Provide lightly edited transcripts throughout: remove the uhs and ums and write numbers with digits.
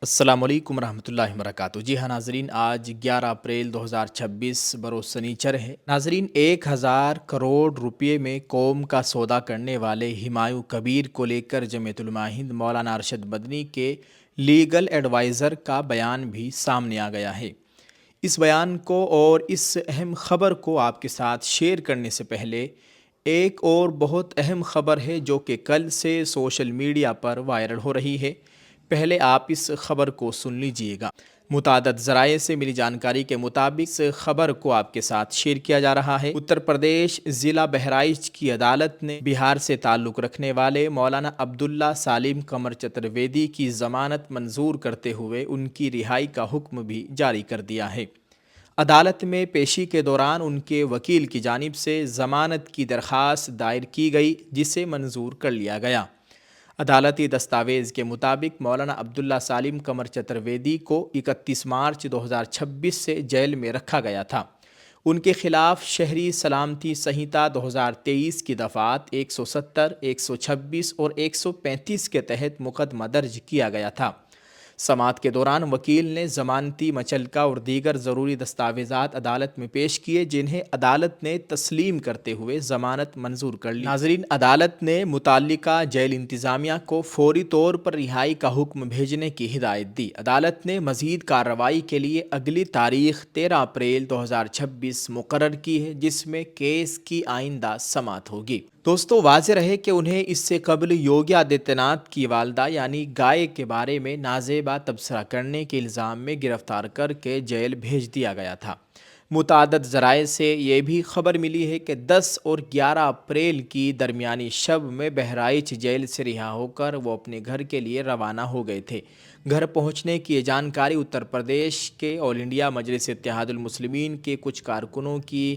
السلام علیکم ورحمۃ اللہ وبرکاتہ۔ جی ہاں ناظرین، آج 11 اپریل 2026 بروز سنیچر ہے۔ ناظرین، 1000 کروڑ روپے میں قوم کا سودا کرنے والے ہمایوں کبیر کو لے کر جمعیت علماء ہند مولانا ارشد مدنی کے لیگل ایڈوائزر کا بیان بھی سامنے آ گیا ہے۔ اس بیان کو اور اس اہم خبر کو آپ کے ساتھ شیئر کرنے سے پہلے ایک اور بہت اہم خبر ہے جو کہ کل سے سوشل میڈیا پر وائرل ہو رہی ہے۔ پہلے آپ اس خبر کو سن لیجئے گا۔ متعدد ذرائع سے ملی جانکاری کے مطابق اس خبر کو آپ کے ساتھ شیئر کیا جا رہا ہے۔ اتر پردیش ضلع بہرائچ کی عدالت نے بہار سے تعلق رکھنے والے مولانا عبداللہ سالم قمر چترویدی کی ضمانت منظور کرتے ہوئے ان کی رہائی کا حکم بھی جاری کر دیا ہے۔ عدالت میں پیشی کے دوران ان کے وکیل کی جانب سے ضمانت کی درخواست دائر کی گئی، جسے منظور کر لیا گیا۔ عدالتی دستاویز کے مطابق مولانا عبداللہ سالم قمر چترویدی کو 31 مارچ 2026 سے جیل میں رکھا گیا تھا۔ ان کے خلاف شہری سلامتی سنہتا 2023 کی دفعات 170، 126 اور 135 کے تحت مقدمہ درج کیا گیا تھا۔ سماعت کے دوران وکیل نے ضمانتی مچلکہ اور دیگر ضروری دستاویزات عدالت میں پیش کیے، جنہیں عدالت نے تسلیم کرتے ہوئے ضمانت منظور کر لی۔ ناظرین، عدالت نے متعلقہ جیل انتظامیہ کو فوری طور پر رہائی کا حکم بھیجنے کی ہدایت دی۔ عدالت نے مزید کارروائی کے لیے اگلی تاریخ 13 اپریل 2026 مقرر کی ہے، جس میں کیس کی آئندہ سماعت ہوگی۔ دوستو، واضح رہے کہ انہیں اس سے قبل یوگی آدتیہ ناتھ کی والدہ یعنی گائے کے بارے میں نازیبا تبصرہ کرنے کے الزام میں گرفتار کر کے جیل بھیج دیا گیا تھا۔ متعدد ذرائع سے یہ بھی خبر ملی ہے کہ 10 اور 11 اپریل کی درمیانی شب میں بہرائچ جیل سے رہا ہو کر وہ اپنے گھر کے لیے روانہ ہو گئے تھے۔ گھر پہنچنے کی یہ جانکاری اتر پردیش کے آل انڈیا مجلس اتحاد المسلمین کے کچھ کارکنوں کی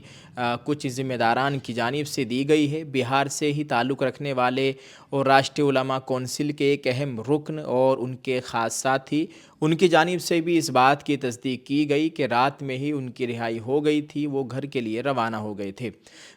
کچھ ذمہ داران کی جانب سے دی گئی ہے۔ بہار سے ہی تعلق رکھنے والے اور راشٹریہ علماء کونسل کے ایک اہم رکن اور ان کے خاص ساتھی، ان کی جانب سے بھی اس بات کی تصدیق کی گئی کہ رات میں ہی ان کی رہائی ہو گئی تھی، وہ گھر کے لیے روانہ ہو گئے تھے۔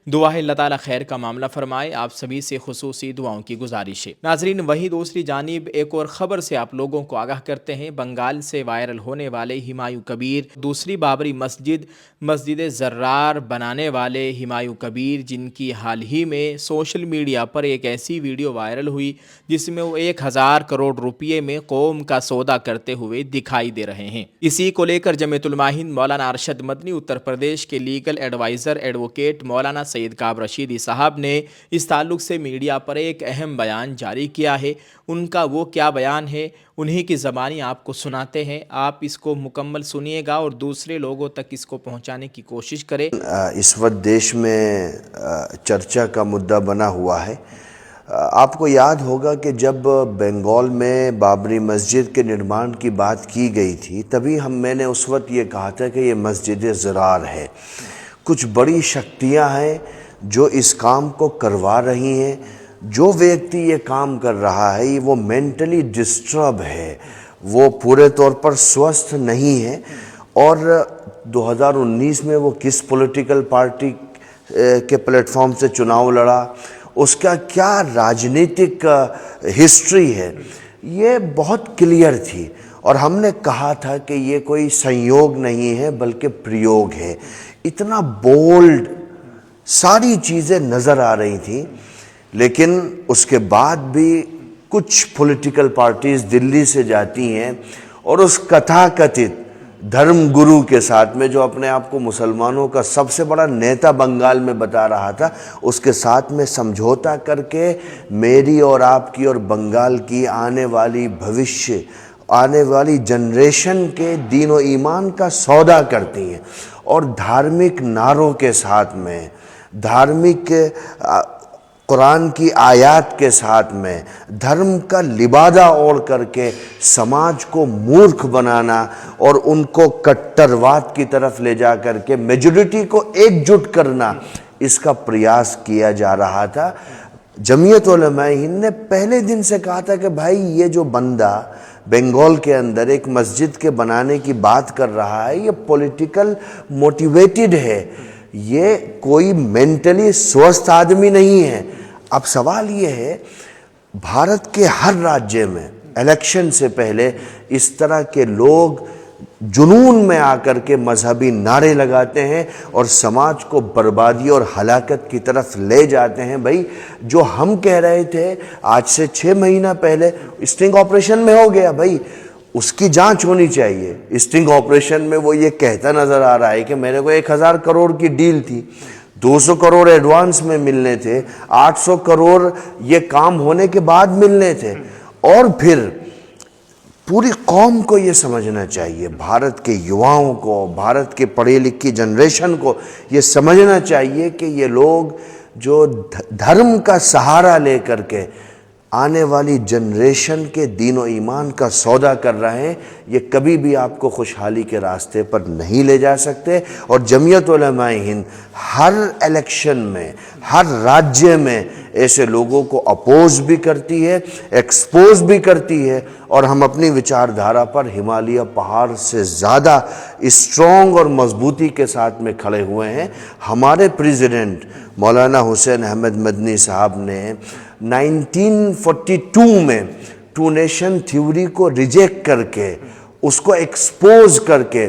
دعا ہے اللہ تعالیٰ خیر کا معاملہ فرمائے، آپ سبھی سے خصوصی دعاؤں کی گزارش ہے۔ ناظرین، وہیں دوسری جانب ایک اور خبر سے آپ لوگوں کو آگاہ کرتے ہیں۔ بنگال سے وائرل ہونے والے ہمایوں کبیر، دوسری بابری مسجد زرار بنانے والے ہمایوں کبیر، جن کی حال ہی میں سوشل میڈیا پر ایک ایسی ویڈیو وائرل ہوئی جس میں وہ 1000 کروڑ روپے میں قوم کا سودا کرتے ہوئے دکھائی دے رہے ہیں۔ اسی کو لے کر جمعیت علماء ہند مولانا ارشد مدنی اتر پردیش کے لیگل ایڈوائزر ایڈوکیٹ مولانا سید کعب رشیدی صاحب نے اس تعلق سے میڈیا پر ایک اہم بیان جاری کیا ہے۔ ان کا وہ کیا بیان ہے، انہی کی زبانی آپ کو سناتے ہیں۔ آپ اس کو مکمل سنیے گا اور دوسرے لوگوں تک اس کو پہنچانے کی کوشش کریں۔ اس وقت دیش میں چرچا کا مدعا بنا ہوا ہے۔ آپ کو یاد ہوگا کہ جب بنگال میں بابری مسجد کے نرمان کی بات کی گئی تھی، تبھی میں نے اس وقت یہ کہا تھا کہ یہ مسجد زرار ہے۔ کچھ بڑی شکتیاں ہیں جو اس کام کو کروا رہی ہیں۔ جو ویکتی یہ کام کر رہا ہے وہ مینٹلی ڈسٹرب ہے، وہ پورے طور پر سوستھ نہیں ہے، اور 2019 میں وہ کس پولیٹیکل پارٹی کے پلیٹ فارم سے چناؤ لڑا، اس کا کیا راجنیتک ہسٹری ہے، یہ بہت کلیئر تھی۔ اور ہم نے کہا تھا کہ یہ کوئی سنیوگ نہیں ہے بلکہ پریوگ ہے۔ اتنا بولڈ ساری چیزیں نظر آ رہی تھیں، لیکن اس کے بعد بھی کچھ پولیٹیکل پارٹیز دلی سے جاتی ہیں اور اس کتھا کتھت دھرم گرو کے ساتھ میں، جو اپنے آپ کو مسلمانوں کا سب سے بڑا نیتا بنگال میں بتا رہا تھا، اس کے ساتھ میں سمجھوتا کر کے میری اور آپ کی اور بنگال کی آنے والی بھوشیہ، آنے والی جنریشن کے دین و ایمان کا سودا کرتی ہیں، اور دھارمک نعروں کے ساتھ میں، دھارمک قرآن کی آیات کے ساتھ میں، دھرم کا لبادہ اوڑھ کر کے سماج کو مورکھ بنانا اور ان کو کٹرواد کی طرف لے جا کر کے میجورٹی کو ایک جٹ کرنا، اس کا پریاس کیا جا رہا تھا۔ جمعیت علماء ہند نے پہلے دن سے کہا تھا کہ بھائی یہ جو بندہ بنگال کے اندر ایک مسجد کے بنانے کی بات کر رہا ہے، یہ پولیٹیکل موٹیویٹڈ ہے، یہ کوئی مینٹلی سوستھ آدمی نہیں ہے۔ اب سوال یہ ہے، بھارت کے ہر راجیہ میں الیکشن سے پہلے اس طرح کے لوگ جنون میں آ کر کے مذہبی نعرے لگاتے ہیں اور سماج کو بربادی اور ہلاکت کی طرف لے جاتے ہیں. بھائی جو ہم کہہ رہے تھے آج سے 6 مہینہ پہلے اسٹنگ آپریشن میں ہو گیا. بھائی اس کی جانچ ہونی چاہیے. اسٹنگ آپریشن میں وہ یہ کہتا نظر آ رہا ہے کہ میرے کو 1000 کروڑ کی ڈیل تھی, 200 کروڑ ایڈوانس میں ملنے تھے, 800 کروڑ یہ کام ہونے کے بعد ملنے تھے. اور پھر پوری قوم کو یہ سمجھنا چاہیے, بھارت کے یواؤں کو, بھارت کے پڑھی لکھی جنریشن کو یہ سمجھنا چاہیے کہ یہ لوگ جو دھرم کا سہارا لے کر کے آنے والی جنریشن کے دین و ایمان کا سودا کر رہے ہیں, یہ کبھی بھی آپ کو خوشحالی کے راستے پر نہیں لے جا سکتے. اور جمعیت علماء ہند ہر الیکشن میں, ہر راجیہ میں ایسے لوگوں کو اپوز بھی کرتی ہے, ایکسپوز بھی کرتی ہے, اور ہم اپنی وچاردھارا پر ہمالیہ پہاڑ سے زیادہ اسٹرانگ اور مضبوطی کے ساتھ میں کھڑے ہوئے ہیں. ہمارے پریزیڈنٹ مولانا حسین احمد مدنی صاحب نے 1942 میں ٹو نیشن تھیوری کو ریجیکٹ کر کے, اس کو ایکسپوز کر کے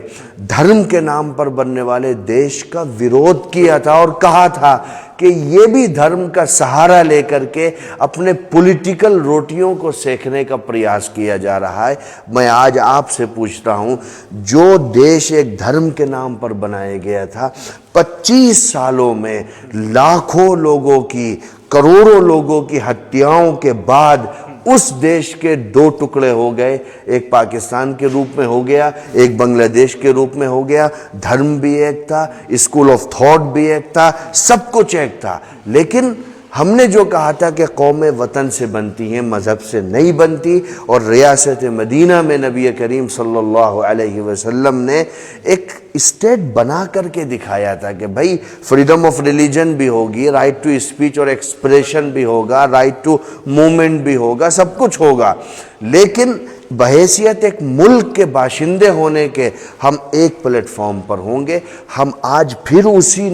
دھرم کے نام پر بننے والے دیش کا ویرودھ کیا تھا, اور کہا تھا کہ یہ بھی دھرم کا سہارا لے کر کے اپنے پولیٹیکل روٹیوں کو سیکھنے کا پریاس کیا جا رہا ہے. میں آج آپ سے پوچھتا ہوں, جو دیش ایک دھرم کے نام پر بنایا گیا تھا, 25 سالوں میں لاکھوں لوگوں کی, کروڑوں لوگوں کی ہتیاؤں کے بعد اس دیش کے 2 ٹکڑے ہو گئے. ایک پاکستان کے روپ میں ہو گیا, ایک بنگلہ دیش کے روپ میں ہو گیا. دھرم بھی ایک تھا, اسکول آف تھاٹ بھی ایک تھا, سب کچھ ایک تھا. لیکن ہم نے جو کہا تھا کہ قومیں وطن سے بنتی ہیں, مذہب سے نہیں بنتی, اور ریاست مدینہ میں نبی کریم صلی اللہ علیہ وسلم نے ایک اسٹیٹ بنا کر کے دکھایا تھا کہ بھائی فریڈم آف ریلیجن بھی ہوگی, رائٹ ٹو اسپیچ اور ایکسپریشن بھی ہوگا, رائٹ ٹو موومنٹ بھی ہوگا, سب کچھ ہوگا. لیکن بحیثیت ایک ملک کے باشندے ہونے کے ہم ایک پلیٹ فارم پر ہوں گے. ہم آج پھر اسی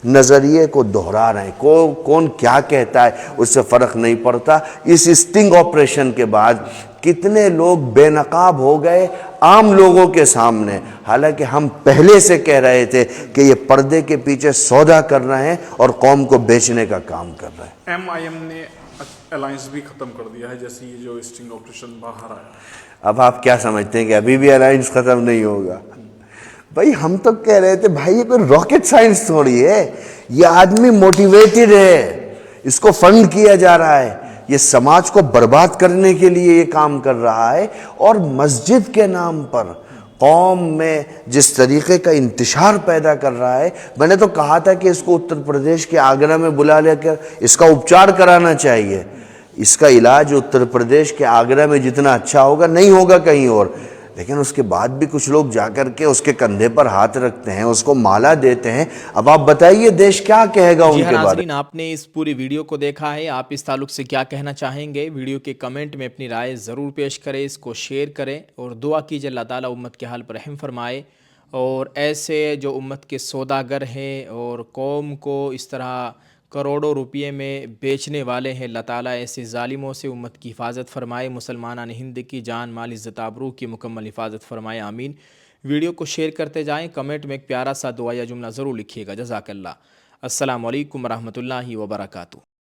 نظریے کو دہرا رہے ہیں. کون کیا کہتا ہے اس سے فرق نہیں پڑتا. اس اسٹنگ آپریشن کے بعد کتنے لوگ بے نقاب ہو گئے عام لوگوں کے سامنے, حالانکہ ہم پہلے سے کہہ رہے تھے کہ یہ پردے کے پیچھے سودا کر رہے ہیں اور قوم کو بیچنے کا کام کر رہے ہیں. ایم نے الائنس بھی ختم کر دیا ہے, جیسے یہ جو اسٹنگ آپریشن باہر آیا. اب آپ کیا سمجھتے ہیں کہ ابھی بھی الائنس ختم نہیں ہوگا؟ بھائی ہم تو کہہ رہے تھے بھائی یہ کوئی راکٹ سائنس تھوڑی ہے, یہ آدمی موٹیویٹڈ ہے, اس کو فنڈ کیا جا رہا ہے, یہ سماج کو برباد کرنے کے لیے یہ کام کر رہا ہے. اور مسجد کے نام پر قوم میں جس طریقے کا انتشار پیدا کر رہا ہے, میں نے تو کہا تھا کہ اس کو اتر پردیش کے آگرہ میں بلا لے کر اس کا اپچار کرانا چاہیے. اس کا علاج اتر پردیش کے آگرہ میں جتنا اچھا ہوگا نہیں ہوگا کہیں اور. لیکن اس کے بعد بھی کچھ لوگ جا کر کے اس کے کندھے پر ہاتھ رکھتے ہیں, اس کو مالا دیتے ہیں. اب آپ بتائیے دیش کیا کہے گا ان کے بارے میں. ناظرین, آپ نے اس پوری ویڈیو کو دیکھا ہے, آپ اس تعلق سے کیا کہنا چاہیں گے؟ ویڈیو کے کمنٹ میں اپنی رائے ضرور پیش کریں, اس کو شیئر کریں, اور دعا کیجئے اللہ تعالیٰ امت کے حال پر رحم فرمائے, اور ایسے جو امت کے سوداگر ہیں اور قوم کو اس طرح کروڑوں روپئے میں بیچنے والے ہیں, اللہ تعالیٰ ایسے ظالموں سے امت کی حفاظت فرمائے, مسلمانان ہند کی جان مال عزت آبرو کی مکمل حفاظت فرمائے, آمین. ویڈیو کو شیئر کرتے جائیں, کمنٹ میں ایک پیارا سا دعا یا جملہ ضرور لکھیے گا. جزاک اللہ. السلام علیکم ورحمۃ اللہ وبرکاتہ.